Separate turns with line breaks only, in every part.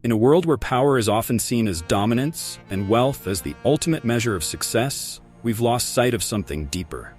In a world where power is often seen as dominance and wealth as the ultimate measure of success, we've lost sight of something deeper.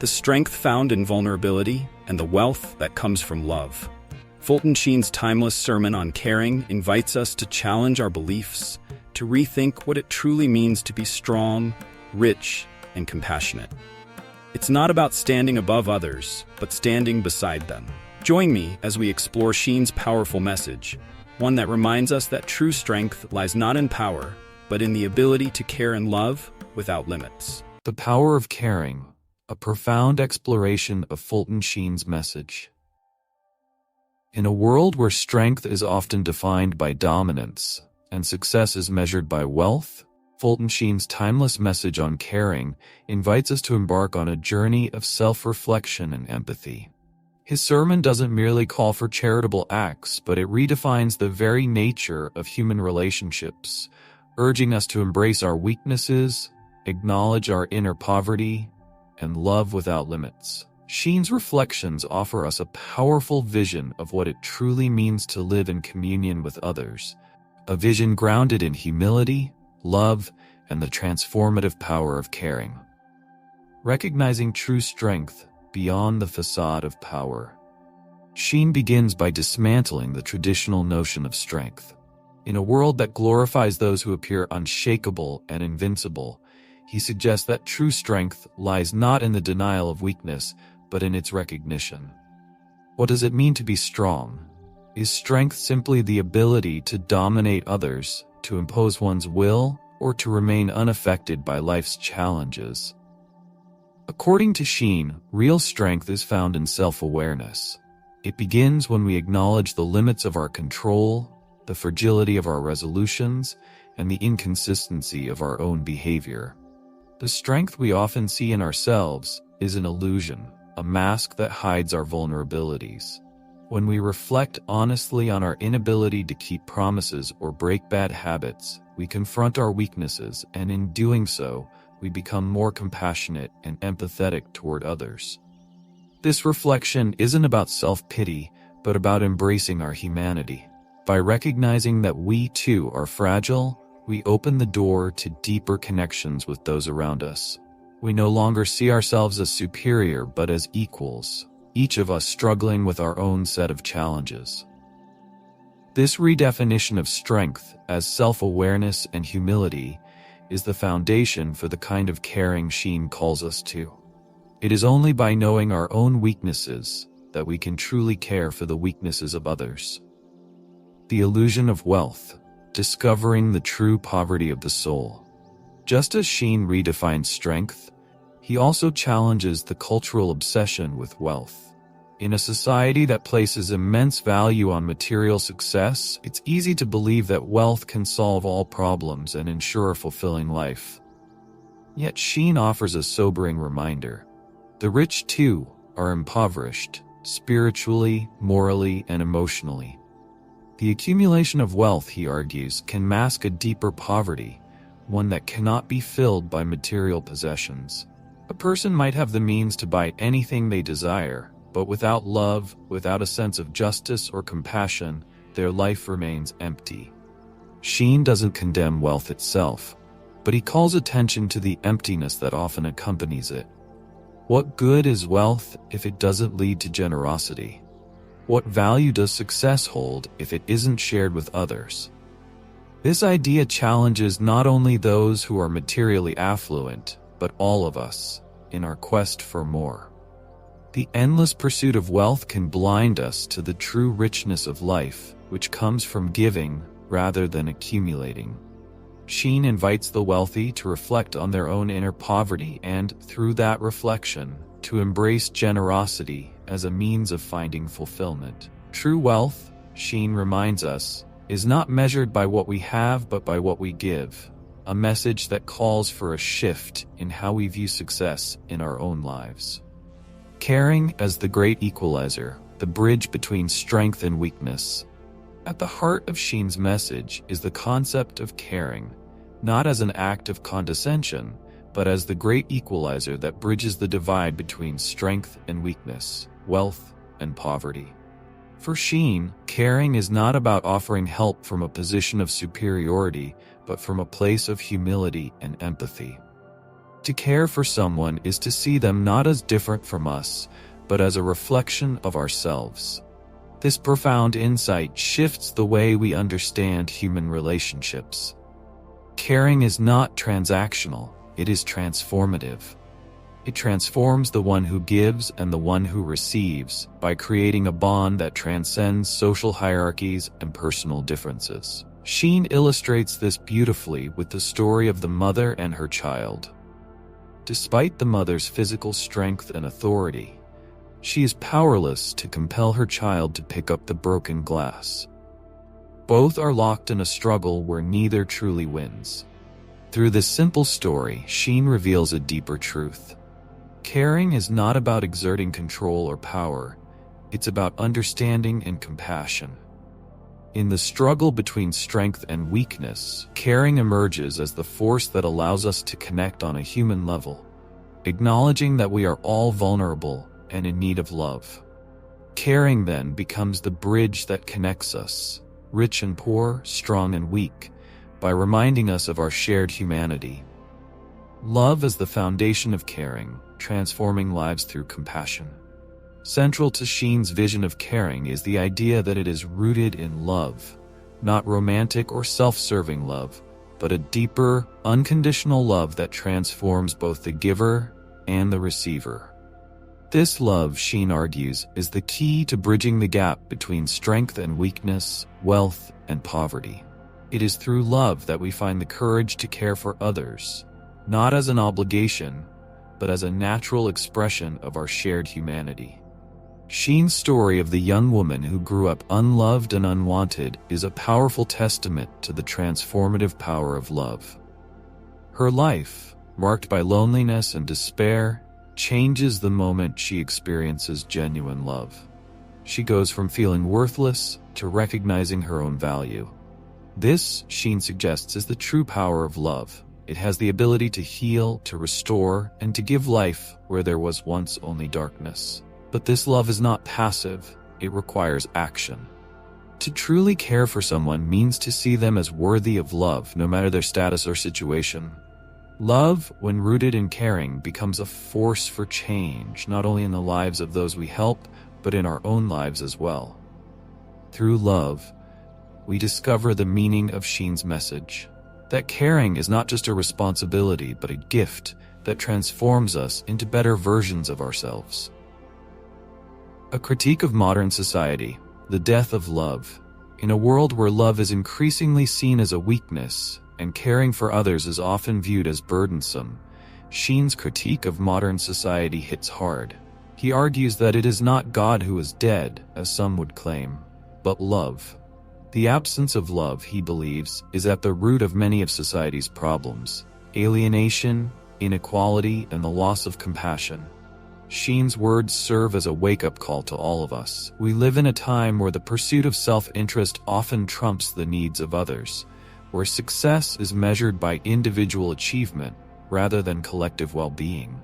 The strength found in vulnerability and the wealth that comes from love. Fulton Sheen's timeless sermon on caring invites us to challenge our beliefs, to rethink what it truly means to be strong, rich, and compassionate. It's not about standing above others, but standing beside them. Join me as we explore Sheen's powerful message, one that reminds us that true strength lies not in power, but in the ability to care and love without limits.
The Power of Caring, a profound exploration of Fulton Sheen's message. In a world where strength is often defined by dominance and success is measured by wealth, Fulton Sheen's timeless message on caring invites us to embark on a journey of self-reflection and empathy. His sermon doesn't merely call for charitable acts, but it redefines the very nature of human relationships, urging us to embrace our weaknesses, acknowledge our inner poverty, and love without limits. Sheen's reflections offer us a powerful vision of what it truly means to live in communion with others, a vision grounded in humility, love, and the transformative power of caring. Recognizing true strength beyond the facade of power. Sheen begins by dismantling the traditional notion of strength. In a world that glorifies those who appear unshakable and invincible, he suggests that true strength lies not in the denial of weakness, but in its recognition. What does it mean to be strong? Is strength simply the ability to dominate others, to impose one's will, or to remain unaffected by life's challenges? According to Sheen, real strength is found in self-awareness. It begins when we acknowledge the limits of our control, the fragility of our resolutions, and the inconsistency of our own behavior. The strength we often see in ourselves is an illusion, a mask that hides our vulnerabilities. When we reflect honestly on our inability to keep promises or break bad habits, we confront our weaknesses, and in doing so, we become more compassionate and empathetic toward others. This reflection isn't about self-pity, but about embracing our humanity. By recognizing that we too are fragile, we open the door to deeper connections with those around us. We no longer see ourselves as superior, but as equals, each of us struggling with our own set of challenges. This redefinition of strength as self-awareness and humility is the foundation for the kind of caring Sheen calls us to. It is only by knowing our own weaknesses that we can truly care for the weaknesses of others. The illusion of wealth, discovering the true poverty of the soul. Just as Sheen redefines strength, he also challenges the cultural obsession with wealth. In a society that places immense value on material success, it's easy to believe that wealth can solve all problems and ensure a fulfilling life. Yet Sheen offers a sobering reminder. The rich, too, are impoverished, spiritually, morally, and emotionally. The accumulation of wealth, he argues, can mask a deeper poverty, one that cannot be filled by material possessions. A person might have the means to buy anything they desire, but without love, without a sense of justice or compassion, their life remains empty. Sheen doesn't condemn wealth itself, but he calls attention to the emptiness that often accompanies it. What good is wealth if it doesn't lead to generosity? What value does success hold if it isn't shared with others? This idea challenges not only those who are materially affluent, but all of us, in our quest for more. The endless pursuit of wealth can blind us to the true richness of life, which comes from giving rather than accumulating. Sheen invites the wealthy to reflect on their own inner poverty and, through that reflection, to embrace generosity as a means of finding fulfillment. True wealth, Sheen reminds us, is not measured by what we have but by what we give, a message that calls for a shift in how we view success in our own lives. Caring as the great equalizer, the bridge between strength and weakness. At the heart of Sheen's message is the concept of caring, not as an act of condescension, but as the great equalizer that bridges the divide between strength and weakness, wealth and poverty. For Sheen, caring is not about offering help from a position of superiority, but from a place of humility and empathy. To care for someone is to see them not as different from us, but as a reflection of ourselves. This profound insight shifts the way we understand human relationships. Caring is not transactional, it is transformative. It transforms the one who gives and the one who receives by creating a bond that transcends social hierarchies and personal differences. Sheen illustrates this beautifully with the story of the mother and her child. Despite the mother's physical strength and authority, she is powerless to compel her child to pick up the broken glass. Both are locked in a struggle where neither truly wins. Through this simple story, Sheen reveals a deeper truth. Caring is not about exerting control or power, it's about understanding and compassion. In the struggle between strength and weakness, caring emerges as the force that allows us to connect on a human level, acknowledging that we are all vulnerable and in need of love. Caring then becomes the bridge that connects us, rich and poor, strong and weak, by reminding us of our shared humanity. Love is the foundation of caring, transforming lives through compassion. Central to Sheen's vision of caring is the idea that it is rooted in love, not romantic or self-serving love, but a deeper, unconditional love that transforms both the giver and the receiver. This love, Sheen argues, is the key to bridging the gap between strength and weakness, wealth and poverty. It is through love that we find the courage to care for others, not as an obligation, but as a natural expression of our shared humanity. Sheen's story of the young woman who grew up unloved and unwanted is a powerful testament to the transformative power of love. Her life, marked by loneliness and despair, changes the moment she experiences genuine love. She goes from feeling worthless to recognizing her own value. This, Sheen suggests, is the true power of love. It has the ability to heal, to restore, and to give life where there was once only darkness. But this love is not passive, it requires action. To truly care for someone means to see them as worthy of love, no matter their status or situation. Love, when rooted in caring, becomes a force for change, not only in the lives of those we help, but in our own lives as well. Through love, we discover the meaning of Sheen's message, that caring is not just a responsibility, but a gift that transforms us into better versions of ourselves. A critique of modern society, the death of love. In a world where love is increasingly seen as a weakness, and caring for others is often viewed as burdensome, Sheen's critique of modern society hits hard. He argues that it is not God who is dead, as some would claim, but love. The absence of love, he believes, is at the root of many of society's problems: alienation, inequality, and the loss of compassion. Sheen's words serve as a wake-up call to all of us. We live in a time where the pursuit of self-interest often trumps the needs of others, where success is measured by individual achievement rather than collective well-being.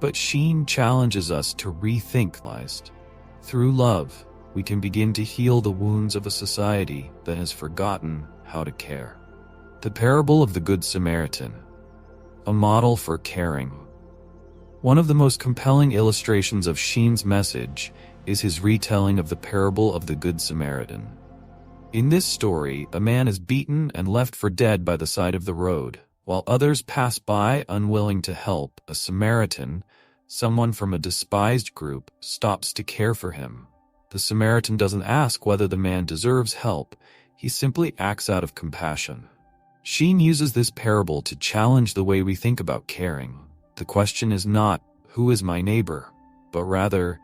But Sheen challenges us to rethink lives. Through love, we can begin to heal the wounds of a society that has forgotten how to care. The parable of the Good Samaritan, a model for caring. One of the most compelling illustrations of Sheen's message is his retelling of the parable of the Good Samaritan. In this story, a man is beaten and left for dead by the side of the road. While others pass by unwilling to help, a Samaritan, someone from a despised group, stops to care for him. The Samaritan doesn't ask whether the man deserves help, he simply acts out of compassion. Sheen uses this parable to challenge the way we think about caring. The question is not, who is my neighbor, but rather,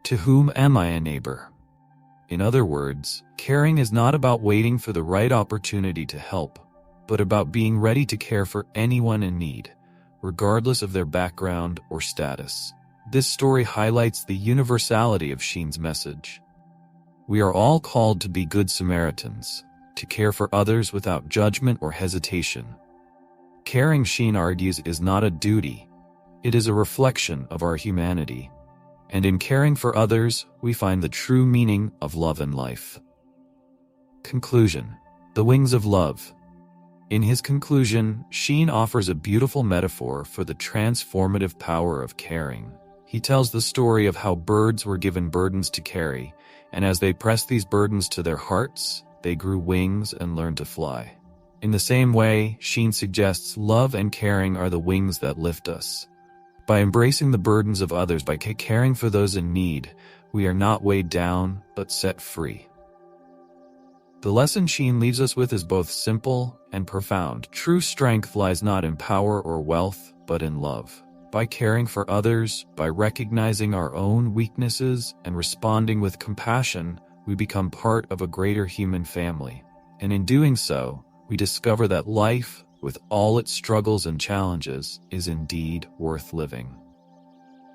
to whom am I a neighbor? In other words, caring is not about waiting for the right opportunity to help, but about being ready to care for anyone in need, regardless of their background or status. This story highlights the universality of Sheen's message. We are all called to be good Samaritans, to care for others without judgment or hesitation. Caring, Sheen argues, is not a duty. It is a reflection of our humanity. And in caring for others, we find the true meaning of love and life. Conclusion: the wings of love. In his conclusion, Sheen offers a beautiful metaphor for the transformative power of caring. He tells the story of how birds were given burdens to carry, and as they pressed these burdens to their hearts, they grew wings and learned to fly. In the same way, Sheen suggests love and caring are the wings that lift us. By embracing the burdens of others, by caring for those in need, we are not weighed down, but set free. The lesson Sheen leaves us with is both simple and profound. True strength lies not in power or wealth, but in love. By caring for others, by recognizing our own weaknesses and responding with compassion, we become part of a greater human family. And in doing so, we discover that life, with all its struggles and challenges, is indeed worth living.